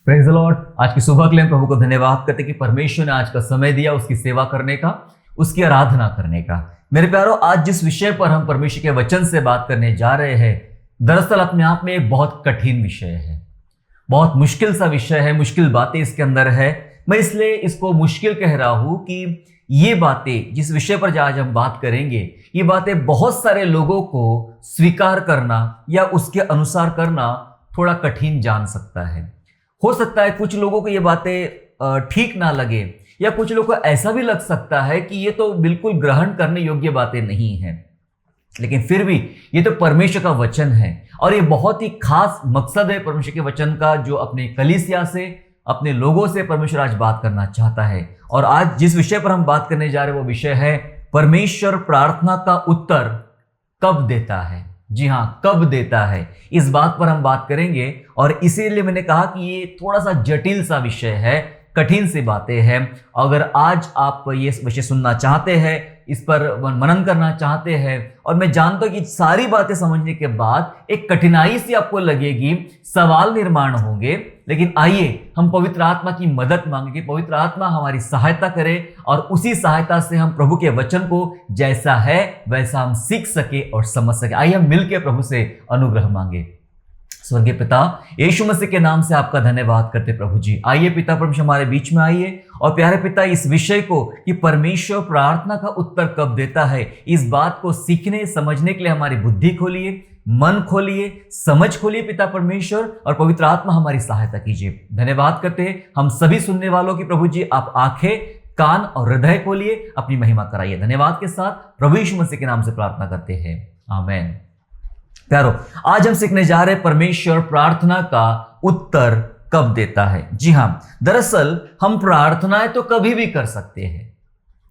Praise the Lord. आज की सुबह के लिए हम प्रभु को धन्यवाद करते कि परमेश्वर ने आज का समय दिया उसकी सेवा करने का, उसकी आराधना करने का। मेरे प्यारो, आज जिस विषय पर हम परमेश्वर के वचन से बात करने जा रहे हैं, दरअसल अपने आप में एक बहुत कठिन विषय है, बहुत मुश्किल सा विषय है, मुश्किल बातें इसके अंदर है। मैं इसलिए इसको मुश्किल कह रहा हूं कि ये बातें, जिस विषय पर आज हम बात करेंगे, ये बातें बहुत सारे लोगों को स्वीकार करना या उसके अनुसार करना थोड़ा कठिन जान सकता है। हो सकता है कुछ लोगों को ये बातें ठीक ना लगे, या कुछ लोगों को ऐसा भी लग सकता है कि ये तो बिल्कुल ग्रहण करने योग्य बातें नहीं हैं। लेकिन फिर भी ये तो परमेश्वर का वचन है और ये बहुत ही खास मकसद है परमेश्वर के वचन का, जो अपने कलीसिया से, अपने लोगों से परमेश्वर आज बात करना चाहता है। और आज जिस विषय पर हम बात करने जा रहे हैं वो विषय है परमेश्वर प्रार्थना का उत्तर कब देता है। जी हाँ, कब देता है, इस बात पर हम बात करेंगे। और इसीलिए मैंने कहा कि ये थोड़ा सा जटिल सा विषय है, कठिन सी बातें हैं। अगर आज आप ये विषय सुनना चाहते हैं, इस पर मनन करना चाहते हैं, और मैं जानता हूं कि सारी बातें समझने के बाद एक कठिनाई सी आपको लगेगी, सवाल निर्माण होंगे, लेकिन आइए हम पवित्र आत्मा की मदद मांगे कि पवित्र आत्मा हमारी सहायता करे और उसी सहायता से हम प्रभु के वचन को जैसा है वैसा हम सीख सके और समझ सके। आइए हम मिलकर प्रभु से अनुग्रह मांगे। स्वर्गीय पिता, यीशु मसीह के नाम से आपका धन्यवाद करते प्रभु जी। आइए पिता परमेश्वर हमारे बीच में आइए, और प्यारे पिता इस विषय को कि परमेश्वर प्रार्थना का उत्तर कब देता है, इस बात को सीखने समझने के लिए हमारी बुद्धि खोलिए, मन खोलिए, समझ खोलिए पिता परमेश्वर, और पवित्र आत्मा हमारी सहायता कीजिए। धन्यवाद करते हैं हम सभी सुनने वालों की प्रभु जी, आप आंखें, कान और हृदय खोलिए, अपनी महिमा कराइए। धन्यवाद के साथ प्रभु यीशु मसीह के नाम से प्रार्थना करते हैं, आमीन। प्यारो, आज हम सीखने जा रहे हैं परमेश्वर प्रार्थना का उत्तर कब देता है। जी हां, दरअसल हम प्रार्थनाएं तो कभी भी कर सकते हैं।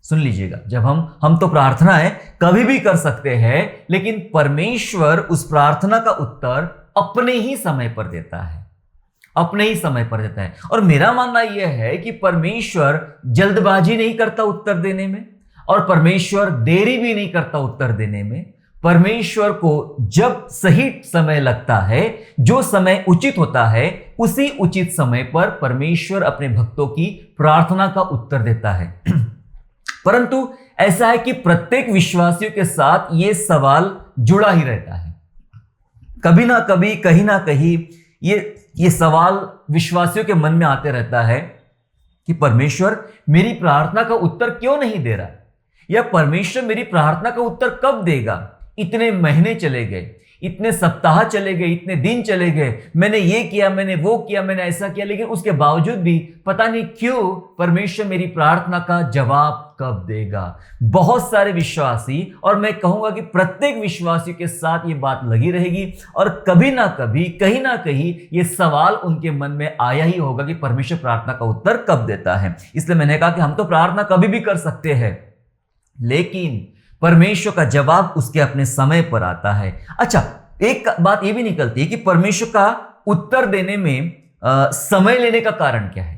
सुन लीजिएगा, जब हम तो प्रार्थनाएं कभी भी कर सकते हैं, लेकिन परमेश्वर उस प्रार्थना का उत्तर अपने ही समय पर देता है, अपने ही समय पर देता है। और मेरा मानना यह है कि परमेश्वर जल्दबाजी नहीं करता उत्तर देने में, और परमेश्वर देरी भी नहीं करता उत्तर देने में। परमेश्वर को जब सही समय लगता है, जो समय उचित होता है, उसी उचित समय पर परमेश्वर अपने भक्तों की प्रार्थना का उत्तर देता है। परंतु ऐसा है कि प्रत्येक विश्वासियों के साथ यह सवाल जुड़ा ही रहता है। कभी ना कभी, कहीं ना कहीं ये सवाल विश्वासियों के मन में आते रहता है कि परमेश्वर मेरी प्रार्थना का उत्तर क्यों नहीं दे रहा, या परमेश्वर मेरी प्रार्थना का उत्तर कब देगा। इतने महीने चले गए, इतने सप्ताह चले गए, इतने दिन चले गए, मैंने ये किया, मैंने वो किया, मैंने ऐसा किया, लेकिन उसके बावजूद भी पता नहीं क्यों परमेश्वर मेरी प्रार्थना का जवाब कब देगा। बहुत सारे विश्वासी, और मैं कहूंगा कि प्रत्येक विश्वासी के साथ ये बात लगी रहेगी, और कभी ना कभी, कहीं ना कहीं ये सवाल उनके मन में आया ही होगा कि परमेश्वर प्रार्थना का उत्तर कब देता है। इसलिए मैंने कहा कि हम तो प्रार्थना कभी भी कर सकते हैं, लेकिन परमेश्वर का जवाब उसके अपने समय पर आता है। अच्छा, एक बात यह भी निकलती है कि परमेश्वर का उत्तर देने में समय लेने का कारण क्या है,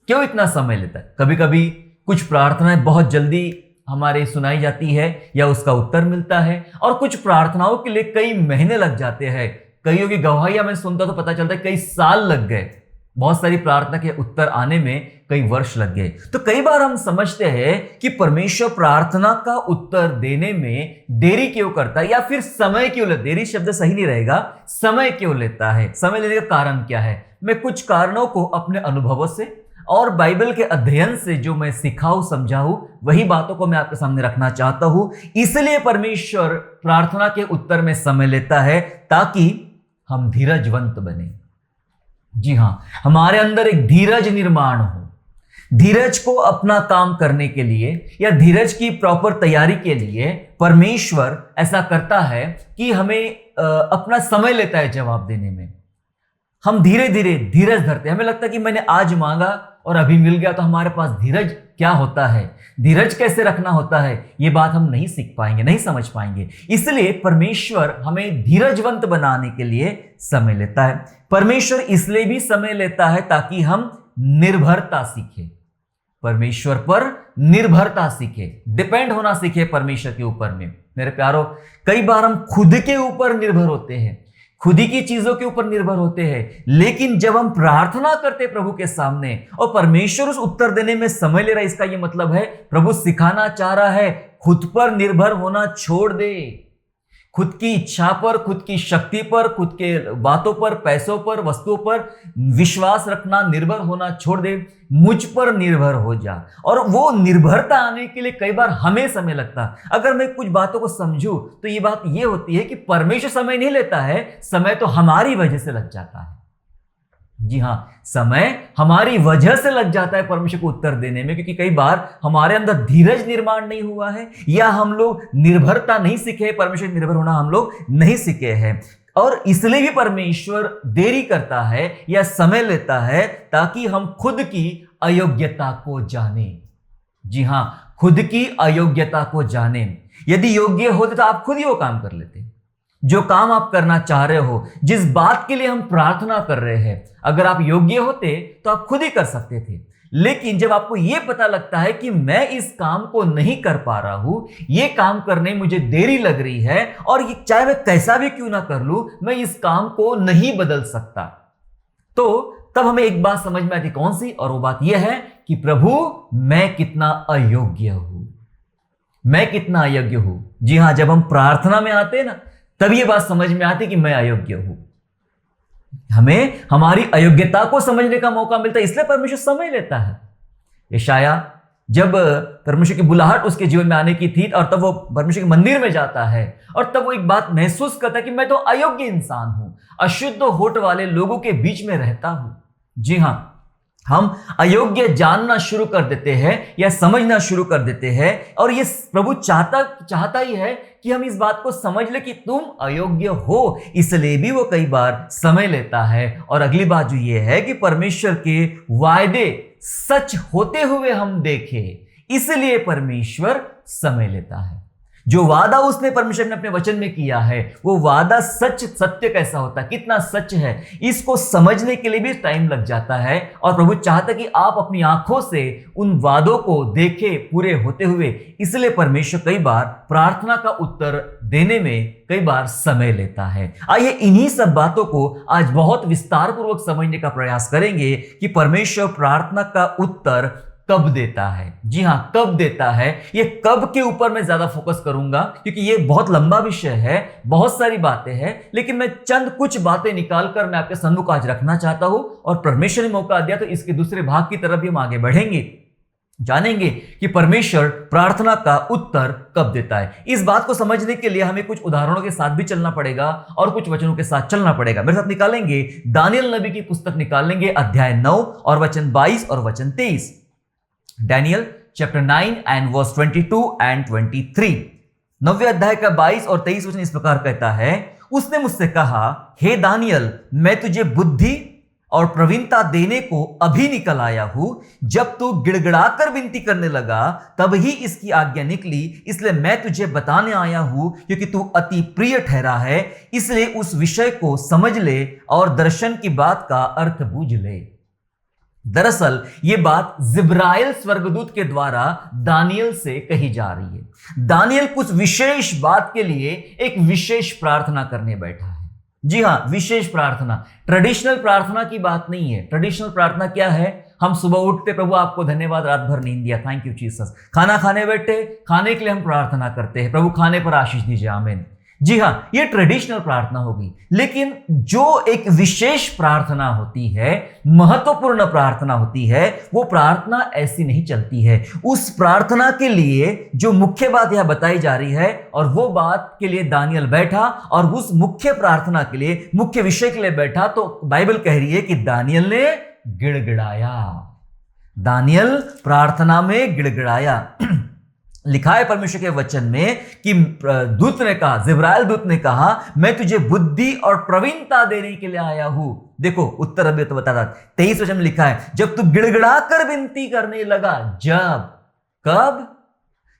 क्यों इतना समय लेता है। कभी कभी कुछ प्रार्थनाएं बहुत जल्दी हमारे सुनाई जाती है या उसका उत्तर मिलता है, और कुछ प्रार्थनाओं के लिए कई महीने लग जाते हैं। कईयों की गवाहियां मैं सुनता तो पता चलता है कई साल लग गए, बहुत सारी प्रार्थना के उत्तर आने में कई वर्ष लग गए। तो कई बार हम समझते हैं कि परमेश्वर प्रार्थना का उत्तर देने में देरी क्यों करता है, या फिर समय क्यों लेता है। देरी शब्द सही नहीं रहेगा, समय क्यों लेता है, समय लेने का कारण क्या है। मैं कुछ कारणों को अपने अनुभवों से और बाइबल के अध्ययन से जो मैं सिखाऊं, समझाऊं, वही बातों को मैं आपके सामने रखना चाहता हूं। इसलिए परमेश्वर प्रार्थना के उत्तर में समय लेता है, ताकि हम धीरजवंत बने। जी हां, हमारे अंदर एक धीरज निर्माण हो। धीरज को अपना काम करने के लिए, या धीरज की प्रॉपर तैयारी के लिए परमेश्वर ऐसा करता है कि हमें अपना समय लेता है जवाब देने में। हम धीरे धीरे धीरज धरते हैं। हमें लगता है कि मैंने आज मांगा और अभी मिल गया, तो हमारे पास धीरज क्या होता है, धीरज कैसे रखना होता है, ये बात हम नहीं सीख पाएंगे, नहीं समझ पाएंगे। इसलिए परमेश्वर हमें धीरजवंत बनाने के लिए समय लेता है। परमेश्वर इसलिए भी समय लेता है ताकि हम निर्भरता सीखें, परमेश्वर पर निर्भरता सीखे, डिपेंड होना सीखे परमेश्वर के ऊपर में। मेरे प्यारो, कई बार हम खुद के ऊपर निर्भर होते हैं, खुद ही की चीजों के ऊपर निर्भर होते हैं। लेकिन जब हम प्रार्थना करते प्रभु के सामने और परमेश्वर उस उत्तर देने में समय ले रहा है, इसका यह मतलब है प्रभु सिखाना चाह रहा है खुद पर निर्भर होना छोड़ दे। खुद की इच्छा पर, खुद की शक्ति पर, खुद के बातों पर, पैसों पर, वस्तुओं पर विश्वास रखना, निर्भर होना छोड़ दे। मुझ पर निर्भर हो जा। और वो निर्भरता आने के लिए कई बार हमें समय लगता है। अगर मैं कुछ बातों को समझूं तो ये बात ये होती है कि परमेश्वर समय नहीं लेता है, समय तो हमारी वजह से लग जाता है। जी हां, समय हमारी वजह से लग जाता है परमेश्वर को उत्तर देने में, क्योंकि कई बार हमारे अंदर धीरज निर्माण नहीं हुआ है, या हम लोग निर्भरता नहीं सीखे, परमेश्वर निर्भर होना हम लोग नहीं सीखे हैं। और इसलिए भी परमेश्वर देरी करता है या समय लेता है ताकि हम खुद की अयोग्यता को जाने। जी हां, खुद की अयोग्यता को जाने। यदि योग्य होते तो आप खुद ही वो काम कर लेते। जो काम आप करना चाह रहे हो, जिस बात के लिए हम प्रार्थना कर रहे हैं, अगर आप योग्य होते तो आप खुद ही कर सकते थे। लेकिन जब आपको यह पता लगता है कि मैं इस काम को नहीं कर पा रहा हूं, यह काम करने मुझे देरी लग रही है, और ये चाहे मैं कैसा भी क्यों ना कर लूं, मैं इस काम को नहीं बदल सकता, तो तब हमें एक बात समझ में आती। कौन सी? और वो बात यह है कि प्रभु मैं कितना अयोग्य हूं, मैं कितना अयोग्य हूं। जी हां, जब हम प्रार्थना में आते हैं ना, तब ये बात समझ में आती कि मैं अयोग्य हूं। हमें हमारी अयोग्यता को समझने का मौका मिलता है, इसलिए परमेश्वर समय लेता है। यशाया जब परमेश्वर की बुलाहट उसके जीवन में आने की थी, और तब वो परमेश्वर के मंदिर में जाता है, और तब वो एक बात महसूस करता है कि मैं तो अयोग्य इंसान हूं, अशुद्ध होठ वाले लोगों के बीच में रहता हूं। जी हां, हम अयोग्य जानना शुरू कर देते हैं या समझना शुरू कर देते हैं, और ये प्रभु चाहता ही है कि हम इस बात को समझ ले कि तुम अयोग्य हो। इसलिए भी वो कई बार समय लेता है। और अगली बात जो ये है कि परमेश्वर के वायदे सच होते हुए हम देखें, इसलिए परमेश्वर समय लेता है। जो वादा उसने परमेश्वर ने अपने वचन में किया है, वो वादा सत्य कैसा होता है, कितना सच है, इसको समझने के लिए भी टाइम लग जाता है। और प्रभु चाहता है कि आप अपनी आंखों से उन वादों को देखें पूरे होते हुए। इसलिए परमेश्वर कई बार प्रार्थना का उत्तर देने में कई बार समय लेता है। आइए इन्हीं सब बातों को आज बहुत विस्तार पूर्वक समझने का प्रयास करेंगे कि परमेश्वर प्रार्थना का उत्तर कब देता है। जी हां, कब देता है। ये कब के ऊपर मैं ज्यादा फोकस करूंगा, क्योंकि ये बहुत लंबा विषय है, बहुत सारी बातें हैं, लेकिन मैं चंद कुछ बातें निकालकर मैं आपके सम्मुख आज रखना चाहता हूं। और परमेश्वर ने मौका दिया तो इसके दूसरे भाग की तरफ भी हम आगे बढ़ेंगे, जानेंगे कि परमेश्वर प्रार्थना का उत्तर कब देता है। इस बात को समझने के लिए हमें कुछ उदाहरणों के साथ भी चलना पड़ेगा और कुछ वचनों के साथ चलना पड़ेगा। मेरे साथ निकालेंगे दानियल नबी की पुस्तक, निकालेंगे अध्याय 9 और वचन 22 और वचन 23। Daniel chapter 9 and verse 22 and 23। 9वें अध्याय का 22 और 23 वचन इस प्रकार कहता है, उसने मुझसे कहा, हे दानियल, मैं तुझे बुद्धि और प्रवीणता देने को अभी निकल आया हूं। जब तू गिड़गिड़ाकर विनती करने लगा तब ही इसकी आज्ञा निकली, इसलिए मैं तुझे बताने आया हूं, क्योंकि तू अति प्रिय ठहरा है। इसलिए उस विषय को समझ ले और दर्शन की बात का अर्थ बूझ ले। दरअसल यह बात जिब्राइल स्वर्गदूत के द्वारा दानियल से कही जा रही है। दानियल कुछ विशेष बात के लिए एक विशेष प्रार्थना करने बैठा है। जी हां, विशेष प्रार्थना, ट्रेडिशनल प्रार्थना की बात नहीं है। ट्रेडिशनल प्रार्थना क्या है? हम सुबह उठते, प्रभु आपको धन्यवाद, रात भर नींद दिया, थैंक यू जीसस। खाना खाने बैठे, खाने के लिए हम प्रार्थना करते हैं, प्रभु खाने पर आशीष दीजिए, आमीन। जी हां, ये ट्रेडिशनल प्रार्थना होगी। लेकिन जो एक विशेष प्रार्थना होती है, महत्वपूर्ण प्रार्थना होती है, वो प्रार्थना ऐसी नहीं चलती है। उस प्रार्थना के लिए जो मुख्य बात यह बताई जा रही है, और वो बात के लिए दानियल बैठा, और उस मुख्य प्रार्थना के लिए, मुख्य विषय के लिए बैठा, तो बाइबल कह रही है कि दानियल ने गिड़गिड़ाया। दानियल प्रार्थना में गिड़गिड़ाया। लिखा है परमेश्वर के वचन में कि दूत ने कहा, जिब्राइल दूत ने कहा, मैं तुझे बुद्धि और प्रवीणता देने के लिए आया हूं। देखो उत्तर अभी तो बता रहा, 23 वचन में लिखा है, जब तू गिड़गिड़ा कर विनती करने लगा। जब,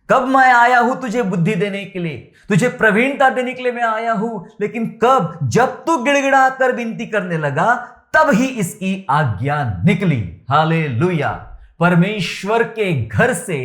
कब मैं आया हूं तुझे बुद्धि देने के लिए, तुझे प्रवीणता देने के लिए मैं आया हूं। लेकिन कब? जब तू गिड़गिड़ा कर विनती करने लगा, तब ही इसकी आज्ञा निकली। हालेलुया। परमेश्वर के घर से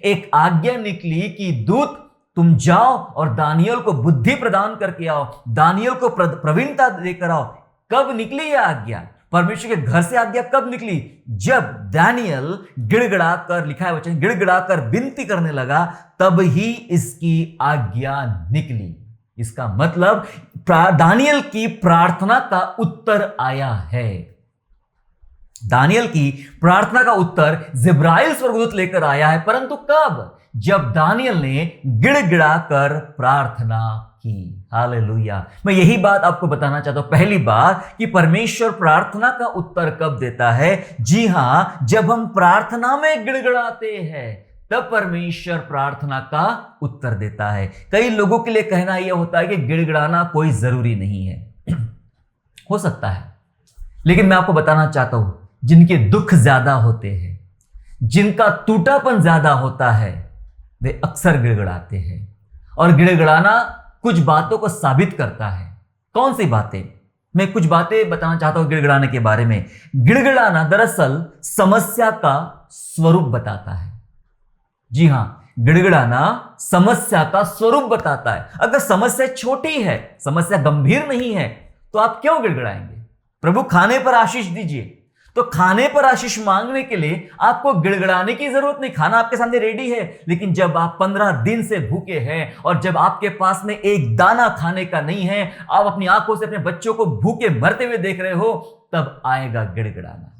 एक आज्ञा निकली कि दूत तुम जाओ और दानियल को बुद्धि प्रदान करके आओ, दानियल को प्रवीणता देकर आओ। कब निकली यह आज्ञा? परमेश्वर के घर से आज्ञा कब निकली? जब दानियल गिड़गिड़ाकर, लिखा है वचन, गिड़गिड़ाकर विनती करने लगा, तब ही इसकी आज्ञा निकली। इसका मतलब दानियल की प्रार्थना का उत्तर आया है। दानियल की प्रार्थना का उत्तर जिब्राइल स्वर्गदूत लेकर आया है, परंतु कब? जब दानियल ने गिड़गिड़ाकर प्रार्थना की। हालेलुया। मैं यही बात आपको बताना चाहता हूं। पहली बात कि परमेश्वर प्रार्थना का उत्तर कब देता है? जी हां, जब हम प्रार्थना में गिड़गिड़ाते हैं तब परमेश्वर प्रार्थना का उत्तर देता है। कई लोगों के लिए कहना यह होता है कि गिड़गिड़ाना कोई जरूरी नहीं है। हो सकता है, लेकिन मैं आपको बताना चाहता हूं, जिनके दुख ज्यादा होते हैं, जिनका टूटापन ज्यादा होता है, वे अक्सर गिड़गिड़ाते हैं। और गिड़गिड़ाना कुछ बातों को साबित करता है। कौन सी बातें? मैं कुछ बातें बताना चाहता हूं गिड़गिड़ाने के बारे में। गिड़गिड़ाना दरअसल समस्या का स्वरूप बताता है। जी हां, गिड़गिड़ाना समस्या का स्वरूप बताता है। अगर समस्या छोटी है, समस्या गंभीर नहीं है, तो आप क्यों गिड़गिड़ाएंगे? प्रभु खाने पर आशीष दीजिए, तो खाने पर आशीष मांगने के लिए आपको गिड़गिड़ाने की जरूरत नहीं। खाना आपके सामने रेडी है। लेकिन जब आप 15 दिन से भूखे हैं और जब आपके पास में एक दाना खाने का नहीं है, आप अपनी आंखों से अपने बच्चों को भूखे मरते हुए देख रहे हो, तब आएगा गिड़गिड़ाना,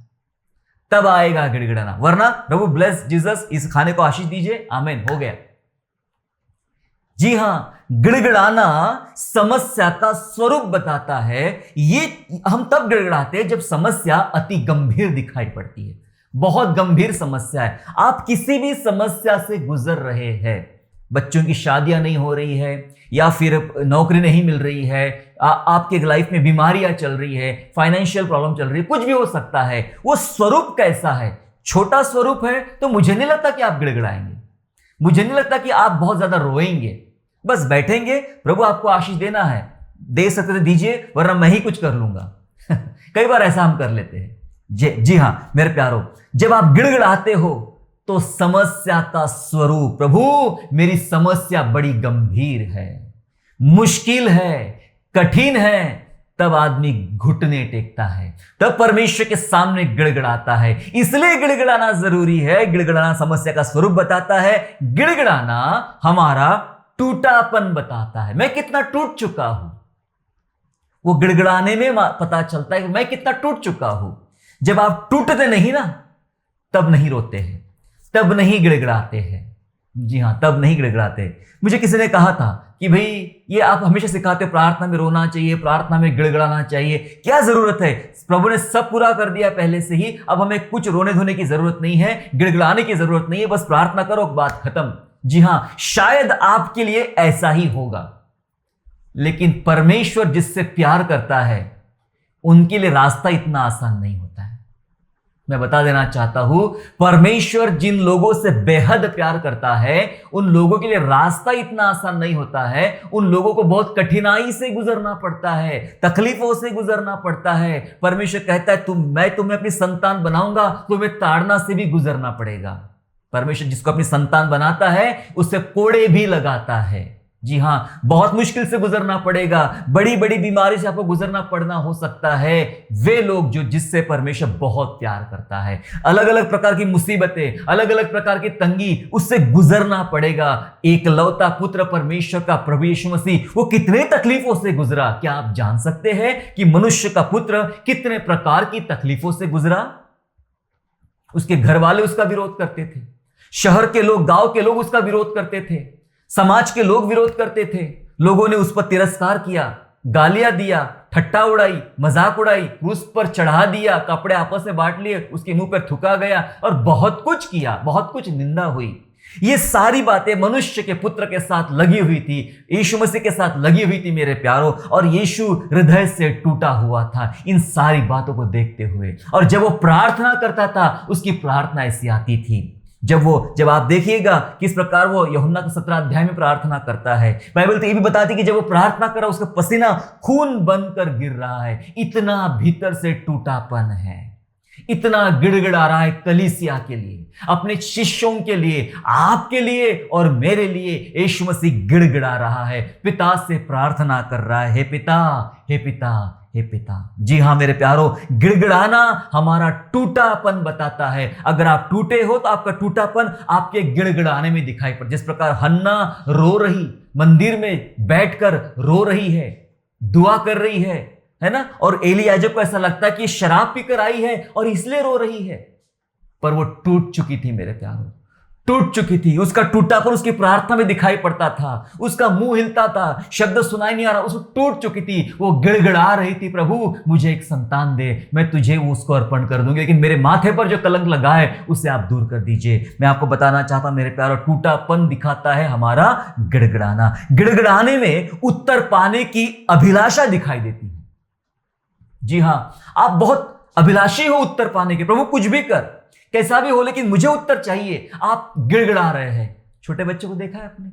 तब आएगा गिड़गिड़ाना। वरना प्रभु ब्लेस जीसस, इस खाने को आशीष दीजिए, आमीन, हो गया। जी हां, गिड़गिड़ाना समस्या का स्वरूप बताता है। ये हम तब गिड़गिड़ाते हैं जब समस्या अति गंभीर दिखाई पड़ती है। बहुत गंभीर समस्या है, आप किसी भी समस्या से गुजर रहे हैं, बच्चों की शादियां नहीं हो रही है, या फिर नौकरी नहीं मिल रही है, आपके लाइफ में बीमारियां चल रही है, फाइनेंशियल प्रॉब्लम चल रही है, कुछ भी हो सकता है। वो स्वरूप कैसा है? छोटा स्वरूप है तो मुझे नहीं लगता कि आप गिड़गिड़ाएंगे, मुझे नहीं लगता कि आप बहुत ज्यादा रोएंगे। बस बैठेंगे, प्रभु आपको आशीष देना है, दे सकते तो दीजिए, वरना मैं ही कुछ कर लूंगा। कई बार ऐसा हम कर लेते हैं। जी हां मेरे प्यारो, जब आप गिड़गिड़ाते हो तो समस्या का स्वरूप, प्रभु मेरी समस्या बड़ी गंभीर है, मुश्किल है, कठिन है, तब आदमी घुटने टेकता है, तब परमेश्वर के सामने गिड़गिड़ाता है। इसलिए गिड़गिड़ाना जरूरी है। गिड़गिड़ाना समस्या का स्वरूप बताता है। गिड़गिड़ाना हमारा टूटापन बताता है। मैं कितना टूट चुका हूं, वो गिड़गिड़ाने में पता चलता है कि मैं कितना टूट चुका हूं। जब आप टूटते नहीं ना, तब नहीं रोते हैं, तब नहीं गिड़गिड़ाते हैं। जी हां, तब नहीं गिड़गिड़ाते। मुझे किसी ने कहा था कि भाई ये आप हमेशा सिखाते हो प्रार्थना में रोना चाहिए, प्रार्थना में गिड़गिड़ाना चाहिए, क्या जरूरत है? प्रभु ने सब पूरा कर दिया पहले से ही, अब हमें कुछ रोने धोने की जरूरत नहीं है, गिड़गिड़ाने की जरूरत नहीं है, बस प्रार्थना करो, बात खत्म। जी हां, शायद आपके लिए ऐसा ही होगा, लेकिन परमेश्वर जिससे प्यार करता है उनके लिए रास्ता इतना आसान नहीं होता है। मैं बता देना चाहता हूं, परमेश्वर जिन लोगों से बेहद प्यार करता है उन लोगों के लिए रास्ता इतना आसान नहीं होता है। उन लोगों को बहुत कठिनाई से गुजरना पड़ता है, तकलीफों से गुजरना पड़ता है। परमेश्वर कहता है मैं तुम्हें अपनी संतान बनाऊंगा, तुम्हें ताड़ना से भी गुजरना पड़ेगा। परमेश्वर जिसको अपनी संतान बनाता है उससे कोड़े भी लगाता है। जी हां, बहुत मुश्किल से गुजरना पड़ेगा, बड़ी बड़ी बीमारी से आपको गुजरना पड़ना हो सकता है। वे लोग जो जिससे परमेश्वर बहुत प्यार करता है, अलग अलग प्रकार की मुसीबतें, अलग अलग प्रकार की तंगी, उससे गुजरना पड़ेगा। एकलौता पुत्र परमेश्वर का प्रभु यीशु मसीह, वो कितने तकलीफों से गुजरा, क्या आप जान सकते हैं कि मनुष्य का पुत्र कितने प्रकार की तकलीफों से गुजरा? उसके घर वाले उसका विरोध करते थे, शहर के लोग, गांव के लोग उसका विरोध करते थे, समाज के लोग विरोध करते थे। लोगों ने उस पर तिरस्कार किया, गालियां दिया, ठट्टा उड़ाई, मजाक उड़ाई, क्रूस पर चढ़ा दिया, कपड़े आपस में बांट लिए, उसके मुंह पर थूका गया और बहुत कुछ किया, बहुत कुछ निंदा हुई। ये सारी बातें मनुष्य के पुत्र के साथ लगी हुई थी, यीशु मसीह के साथ लगी हुई थी मेरे प्यारों, और यीशु हृदय से टूटा हुआ था इन सारी बातों को देखते हुए। और जब वो प्रार्थना करता था, उसकी प्रार्थना ऐसी आती थी, जब आप देखिएगा किस प्रकार वो यूहन्ना के 17 अध्याय में प्रार्थना करता है। बाइबल तो ये भी बताती है कि जब वो प्रार्थना कर रहा, उसका पसीना खून बनकर गिर रहा है, इतना भीतर से टूटापन है। इतना गिड़गिड़ा रहा है कलीसिया के लिए, अपने शिष्यों के लिए, आपके लिए और मेरे लिए। यीशु मसीह गिड़गिड़ा रहा है, पिता से प्रार्थना कर रहा है, हे पिता, हे पिता, हे पिता। जी हां मेरे प्यारो, गिड़गिड़ाना हमारा टूटापन बताता है। अगर आप टूटे हो तो आपका टूटापन आपके गिड़गिड़ाने में दिखाई पड़। जिस प्रकार हन्ना रो रही, मंदिर में बैठकर रो रही है, दुआ कर रही है ना, और एलियाजर को ऐसा लगता है कि शराब पीकर आई है और इसलिए रो रही है, पर वो टूट चुकी थी मेरे प्यारो, टूट चुकी थी। उसका टूटापन उसकी प्रार्थना में दिखाई पड़ता था, उसका मुंह हिलता था, शब्द सुनाई नहीं आ रहा, उसको टूट चुकी थी। वो गिड़गिड़ा रही थी, प्रभु मुझे एक संतान दे, मैं तुझे उसको अर्पण कर दूंगी, लेकिन मेरे माथे पर जो कलंक लगा है उसे आप दूर कर दीजिए। मैं आपको बताना चाहता हूं मेरे प्यारो, टूटापन दिखाता है हमारा गिड़गिड़ाना। गिड़गिड़ाने में उत्तर पाने की अभिलाषा दिखाई देती है। जी हां, आप बहुत अभिलाषी हो उत्तर पाने के, प्रभु कुछ भी कर, कैसा भी हो, लेकिन मुझे उत्तर चाहिए। आप गिड़गिड़ा रहे हैं। छोटे बच्चों को देखा है आपने,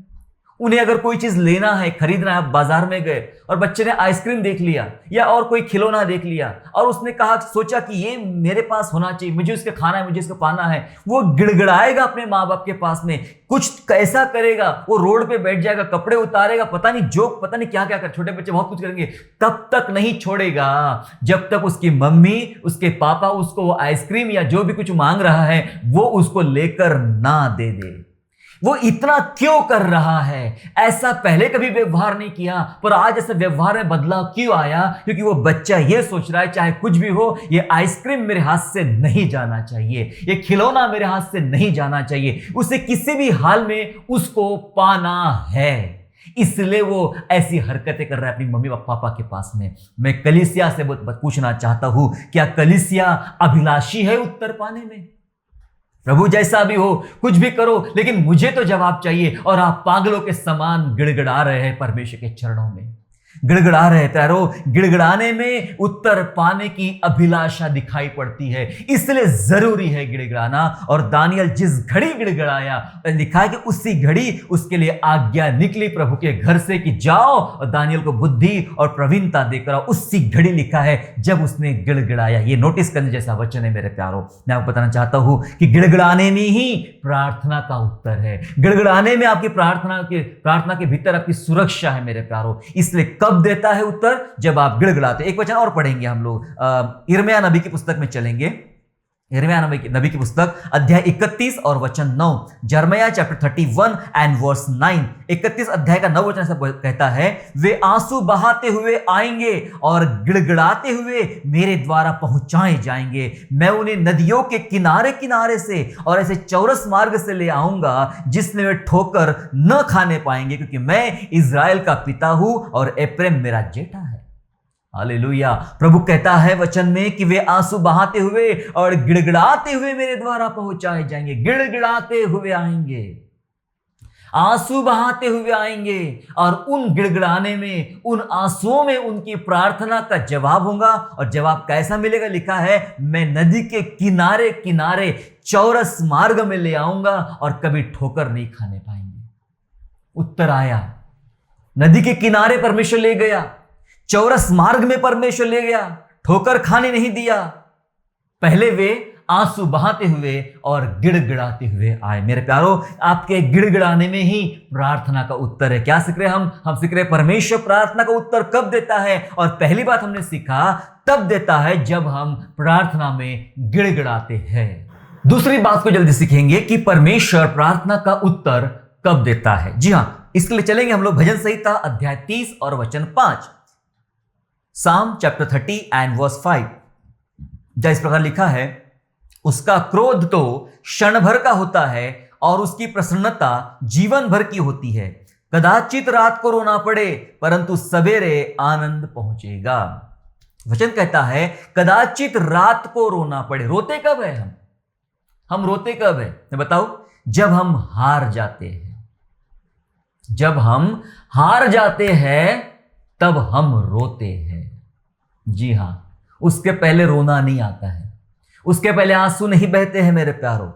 उन्हें अगर कोई चीज लेना है, खरीदना है, आप बाजार में गए और बच्चे ने आइसक्रीम देख लिया या और कोई खिलौना देख लिया और उसने कहा, सोचा कि ये मेरे पास होना चाहिए, मुझे इसको खाना है, मुझे इसको पाना है, वो गिड़गिड़ाएगा अपने माँ बाप के पास में, कुछ कैसा करेगा, वो रोड पे बैठ जाएगा, कपड़े उतारेगा, पता नहीं जोक, पता नहीं क्या क्या कर, छोटे बच्चे बहुत कुछ करेंगे, तब तक नहीं छोड़ेगा जब तक उसकी मम्मी, उसके पापा उसको वो आइसक्रीम या जो भी कुछ मांग रहा है वो उसको लेकर ना दे दे। वो इतना क्यों कर रहा है? ऐसा पहले कभी व्यवहार नहीं किया, पर आज ऐसा व्यवहार में बदलाव क्यों आया? क्योंकि वो बच्चा ये सोच रहा है चाहे कुछ भी हो, ये आइसक्रीम मेरे हाथ से नहीं जाना चाहिए, ये खिलौना मेरे हाथ से नहीं जाना चाहिए, उसे किसी भी हाल में उसको पाना है, इसलिए वो ऐसी हरकतें कर रहा है अपनी मम्मी पापा के पास में। मैं कलीसिया से पूछना चाहता हूं, क्या कलीसिया अभिलाषी है उत्तर पाने में? प्रभु जैसा भी हो, कुछ भी करो, लेकिन मुझे तो जवाब चाहिए। और आप पागलों के समान गिड़गिड़ा रहे हैं परमेश्वर के चरणों में, गिड़गिड़ा रहे प्यारो। गिड़गिड़ाने में उत्तर पाने की अभिलाषा दिखाई पड़ती है, इसलिए जरूरी है गिड़गिड़ाना। और दानियल जिस घड़ी गिड़गिड़ाया, लिखा है कि उसी घड़ी उसके लिए आज्ञा निकली प्रभु के घर से कि जाओ और दानियल को बुद्धि और प्रवीणता देकर आओ। उसी घड़ी लिखा है जब उसने गिड़गिड़ाया। ये नोटिस करने जैसा वचन है मेरे प्यारो। मैं आपको बताना चाहता हूं कि गिड़गिड़ाने में ही प्रार्थना का उत्तर है। गिड़गिड़ाने में आपकी प्रार्थना के भीतर आपकी सुरक्षा है मेरे प्यारो। इसलिए कब देता है उत्तर? जब आप गिड़गिड़ाते। एक वचन और पढ़ेंगे हम लोग, यिर्मयाह नबी की पुस्तक में चलेंगे। यिर्मयाह नबी की पुस्तक अध्याय 31 और वचन 9। यिर्मयाह चैप्टर 31 एंड वर्स 9। 31 अध्याय का 9 वचन ऐसा कहता है, वे आंसू बहाते हुए आएंगे और गिड़गिड़ाते हुए मेरे द्वारा पहुंचाए जाएंगे। मैं उन्हें नदियों के किनारे किनारे से और ऐसे चौरस मार्ग से ले आऊंगा जिसमें वे ठोकर न खाने पाएंगे, क्योंकि मैं इज़राइल का पिता हूं और एप्रैम मेरा जेठा है। हालेलुया। प्रभु कहता है वचन में कि वे आंसू बहाते हुए और गिड़गिड़ाते हुए मेरे द्वारा पहुंचाए जाएंगे। गिड़गिड़ाते हुए आएंगे, आंसू बहाते हुए आएंगे, और उन गिड़गिड़ाने में, उन आंसुओं में उनकी प्रार्थना का जवाब होगा। और जवाब कैसा मिलेगा? लिखा है, मैं नदी के किनारे किनारे चौरस मार्ग में ले आऊंगा और कभी ठोकर नहीं खाने पाएंगे। उत्तर आया, नदी के किनारे परमेश्वर ले गया, चौरस मार्ग में परमेश्वर ले गया, ठोकर खाने नहीं दिया। पहले वे आंसू बहाते हुए और गिड़गिड़ाते हुए आए। मेरे प्यारो, आपके गिड़गिड़ाने में ही प्रार्थना का उत्तर है। क्या सीख रहे हम सीख रहे परमेश्वर प्रार्थना का उत्तर कब देता है। और पहली बात हमने सीखा, तब देता है जब हम प्रार्थना में गिड़गिड़ाते हैं। दूसरी बात को जल्दी सीखेंगे कि परमेश्वर प्रार्थना का उत्तर कब देता है। जी हां, इसके लिए चलेंगे हम लोग भजन संहिता अध्याय 30 और वचन 5। Psalm chapter 30 and verse 5, जहाँ इस प्रकार लिखा है, उसका क्रोध तो क्षण भर का होता है और उसकी प्रसन्नता जीवन भर की होती है। कदाचित रात को रोना पड़े परंतु सवेरे आनंद पहुंचेगा। वचन कहता है कदाचित रात को रोना पड़े। रोते कब है हम रोते कब है? मैं बताऊं, जब हम हार जाते हैं। जब हम हार जाते हैं तब हम रोते हैं। जी हां, उसके पहले रोना नहीं आता है, उसके पहले आंसू नहीं बहते हैं मेरे प्यारो।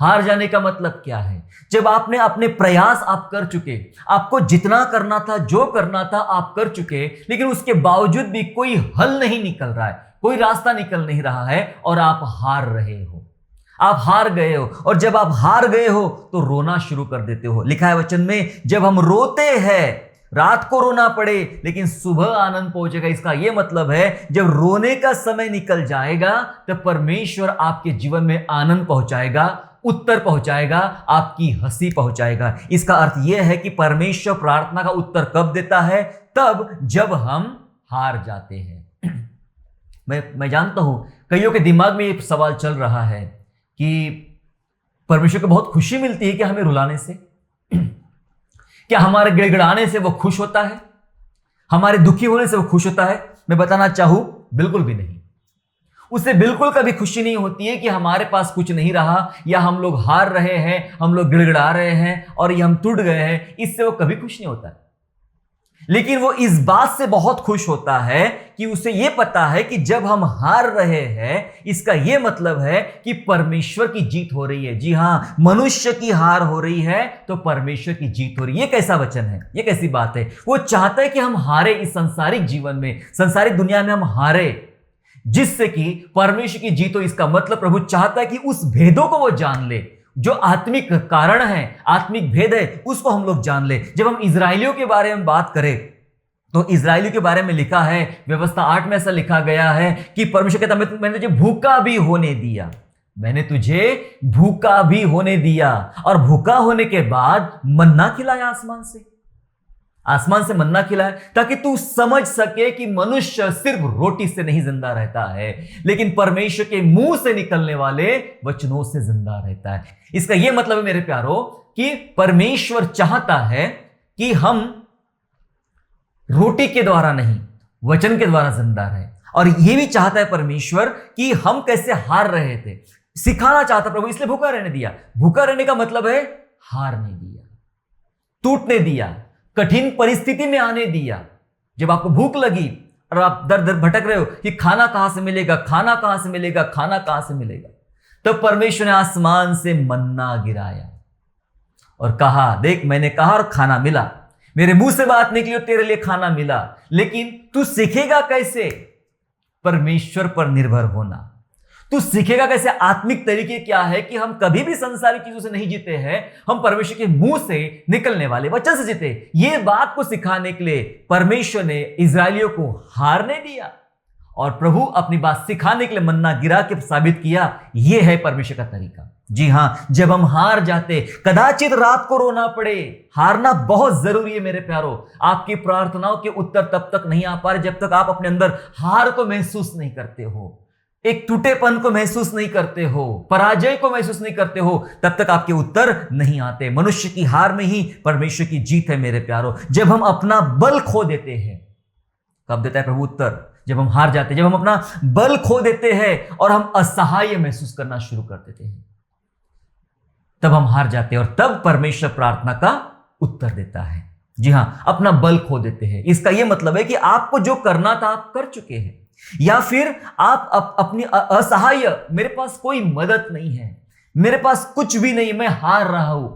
हार जाने का मतलब क्या है? जब आपने अपने प्रयास आप कर चुके, आपको जितना करना था, जो करना था आप कर चुके, लेकिन उसके बावजूद भी कोई हल नहीं निकल रहा है, कोई रास्ता निकल नहीं रहा है और आप हार रहे हो, आप हार गए हो। और जब आप हार गए हो तो रोना शुरू कर देते हो। लिखा है वचन में, जब हम रोते हैं, रात को रोना पड़े लेकिन सुबह आनंद पहुंचेगा। इसका यह मतलब है जब रोने का समय निकल जाएगा तब परमेश्वर आपके जीवन में आनंद पहुंचाएगा, उत्तर पहुंचाएगा, आपकी हंसी पहुंचाएगा। इसका अर्थ यह है कि परमेश्वर प्रार्थना का उत्तर कब देता है? तब जब हम हार जाते हैं। मैं जानता हूं कईयों के दिमाग में यह सवाल चल रहा है कि परमेश्वर को बहुत खुशी मिलती है कि हमें रुलाने से, क्या हमारे गिड़गिड़ाने से वो खुश होता है? हमारे दुखी होने से वो खुश होता है? मैं बताना चाहूं, बिल्कुल भी नहीं। उसे बिल्कुल कभी खुशी नहीं होती है कि हमारे पास कुछ नहीं रहा, या हम लोग हार रहे हैं, हम लोग गिड़गिड़ा रहे हैं और ये हम टूट गए हैं, इससे वो कभी खुश नहीं होता है। लेकिन वो इस बात से बहुत खुश होता है कि उसे ये पता है कि जब हम हार रहे हैं, इसका ये मतलब है कि परमेश्वर की जीत हो रही है। जी हां, मनुष्य की हार हो रही है तो परमेश्वर की जीत हो रही है। ये कैसा वचन है, ये कैसी बात है? वो चाहता है कि हम हारे इस संसारिक जीवन में, संसारिक दुनिया में हम हारे, जिससे कि परमेश्वर की जीत हो। इसका मतलब प्रभु चाहता है कि उस भेदों को वो जान ले, जो आत्मिक कारण है, आत्मिक भेद है, उसको हम लोग जान ले। जब हम इजराइलियों के बारे में बात करें तो इजराइलियों के बारे में लिखा है, व्यवस्था 8 में ऐसा लिखा गया है कि परमेश्वर कहता, मैंने तुझे भूखा भी होने दिया, मैंने तुझे भूखा भी होने दिया, और भूखा होने के बाद मन्ना खिलाया आसमान से मन्ना खिलाया, ताकि तू समझ सके कि मनुष्य सिर्फ रोटी से नहीं जिंदा रहता है, लेकिन परमेश्वर के मुंह से निकलने वाले वचनों से जिंदा रहता है। इसका यह मतलब है मेरे प्यारो कि परमेश्वर चाहता है कि हम रोटी के द्वारा नहीं, वचन के द्वारा जिंदा रहे। और यह भी चाहता है परमेश्वर कि हम कैसे हार रहे थे, सिखाना चाहता प्रभु, इसलिए भूखा रहने दिया। भूखा रहने का मतलब है हारने दिया, टूटने दिया, कठिन परिस्थिति में आने दिया। जब आपको भूख लगी और आप दर दर भटक रहे हो कि खाना कहां से मिलेगा, खाना कहां से मिलेगा, खाना कहां से मिलेगा, तब तो परमेश्वर ने आसमान से मन्ना गिराया और कहा, देख मैंने कहा और खाना मिला, मेरे मुंह से बात निकली और तेरे लिए खाना मिला। लेकिन तू सीखेगा कैसे? परमेश्वर पर निर्भर होना। तू सीखेगा कैसे? आत्मिक तरीके क्या है कि हम कभी भी संसारिक चीजों से नहीं जीते हैं, हम परमेश्वर के मुंह से निकलने वाले वचन से जीते। ये बात को सिखाने के लिए परमेश्वर ने इजराइलियों को हारने दिया और प्रभु अपनी बात सिखाने के लिए मन्ना गिरा के साबित किया। यह है परमेश्वर का तरीका। जी हां, जब हम हार जाते, कदाचित रात को रोना पड़े। हारना बहुत जरूरी है मेरे प्यारो। आपकी प्रार्थनाओं के उत्तर तब तक नहीं आ पा रहे जब तक आप अपने अंदर हार को महसूस नहीं करते हो, एक टूटेपन को महसूस नहीं करते हो, पराजय को महसूस नहीं करते हो, तब तक आपके उत्तर नहीं आते। मनुष्य की हार में ही परमेश्वर की जीत है मेरे प्यारो। जब हम अपना बल खो देते हैं, कब देता है प्रभु उत्तर? जब हम हार जाते हैं, जब हम अपना बल खो देते हैं और हम असहाय महसूस करना शुरू कर देते हैं, तब हम हार जाते हैं और तब परमेश्वर प्रार्थना का उत्तर देता है। जी हां, अपना बल खो देते हैं। इसका यह मतलब है कि आपको जो करना था आप कर चुके हैं, या फिर आप अपनी असहाय, मेरे पास कोई मदद नहीं है, मेरे पास कुछ भी नहीं, मैं हार रहा हूं।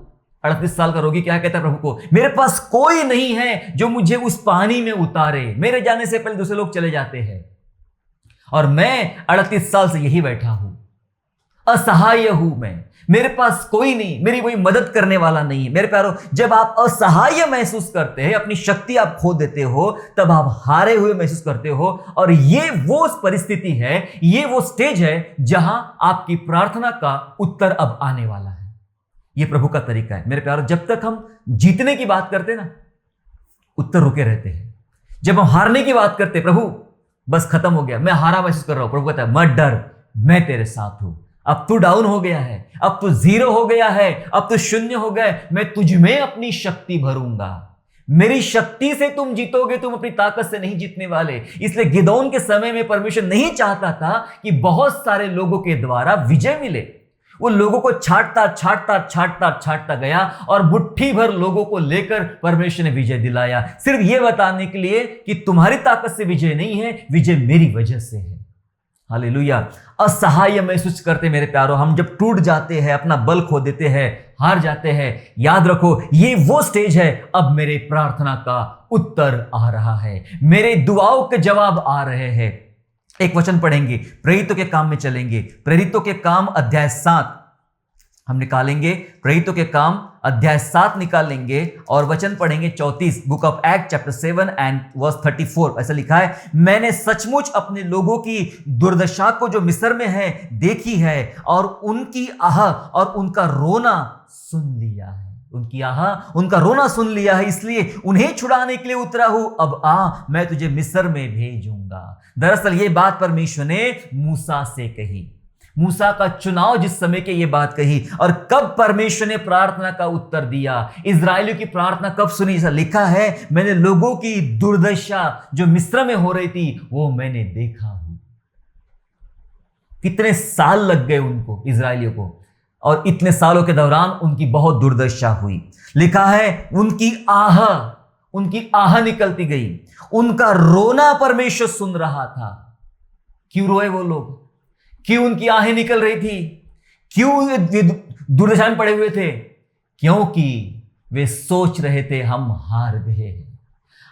38 साल का रोगी क्या कहता है प्रभु को? मेरे पास कोई नहीं है जो मुझे उस पानी में उतारे, मेरे जाने से पहले दूसरे लोग चले जाते हैं और मैं 38 साल से यही बैठा हूं, असहाय हूं मैं, मेरे पास कोई नहीं, मेरी कोई मदद करने वाला नहीं है। मेरे प्यारो, जब आप असहाय महसूस करते हैं, अपनी शक्ति आप खो देते हो, तब आप हारे हुए महसूस करते हो। और ये वो परिस्थिति है, ये वो स्टेज है जहां आपकी प्रार्थना का उत्तर अब आने वाला है। ये प्रभु का तरीका है मेरे प्यारो। जब तक हम जीतने की बात करते ना, उत्तर रुके रहते हैं। जब हम हारने की बात करते, प्रभु बस खत्म हो गया, मैं हारा महसूस कर रहा हूं, प्रभु कहता है मत डर, मैं तेरे साथ हूं। अब तू डाउन हो गया है, अब तू जीरो हो गया है, अब तू शून्य हो गए, मैं तुझ में अपनी शक्ति भरूंगा। मेरी शक्ति से तुम जीतोगे, तुम अपनी ताकत से नहीं जीतने वाले। इसलिए गिदोन के समय में परमेश्वर नहीं चाहता था कि बहुत सारे लोगों के द्वारा विजय मिले। वो लोगों को छांटता गया और मुट्ठी भर लोगों को लेकर परमेश्वर ने विजय दिलाया, सिर्फ यह बताने के लिए कि तुम्हारी ताकत से विजय नहीं है, विजय मेरी वजह से है। हालेलुया। असहाय महसूस करते मेरे प्यारो, हम जब टूट जाते हैं, अपना बल खो देते हैं, हार जाते हैं, याद रखो ये वो स्टेज है, अब मेरे प्रार्थना का उत्तर आ रहा है, मेरे दुआओं के जवाब आ रहे हैं। एक वचन पढ़ेंगे, प्रेरितों के काम में चलेंगे। प्रेरितों के काम अध्याय 7 हम निकालेंगे, प्रेरितों के काम अध्याय 7 निकालेंगे और वचन पढ़ेंगे 34, book of act chapter 7 and verse 34। ऐसा लिखा है, मैंने सचमुच अपने लोगों की दुर्दशा को जो मिस्र में है देखी है, और उनकी आह और उनका रोना सुन लिया है। उनकी आह, उनका रोना सुन लिया है, इसलिए उन्हें छुड़ाने के लिए उतरा हूं। अब आ, मैं तुझे मिस्र में भेजूंगा। दरअसल ये बात परमेश्वर ने मूसा से कही। मूसा का चुनाव जिस समय के ये बात कही, और कब परमेश्वर ने प्रार्थना का उत्तर दिया, इजरायलियों की प्रार्थना कब सुनी। ऐसा लिखा है, मैंने लोगों की दुर्दशा जो मिस्र में हो रही थी वो मैंने देखा हूं। कितने साल लग गए उनको, इजरायलियों को, और इतने सालों के दौरान उनकी बहुत दुर्दशा हुई। लिखा है, उनकी आह निकलती गई, उनका रोना परमेश्वर सुन रहा था। क्यों रोए वो लोग, क्यों उनकी आहें निकल रही थी, क्यों दुर्दशा में पड़े हुए थे? क्योंकि वे सोच रहे थे हम हार गए हैं,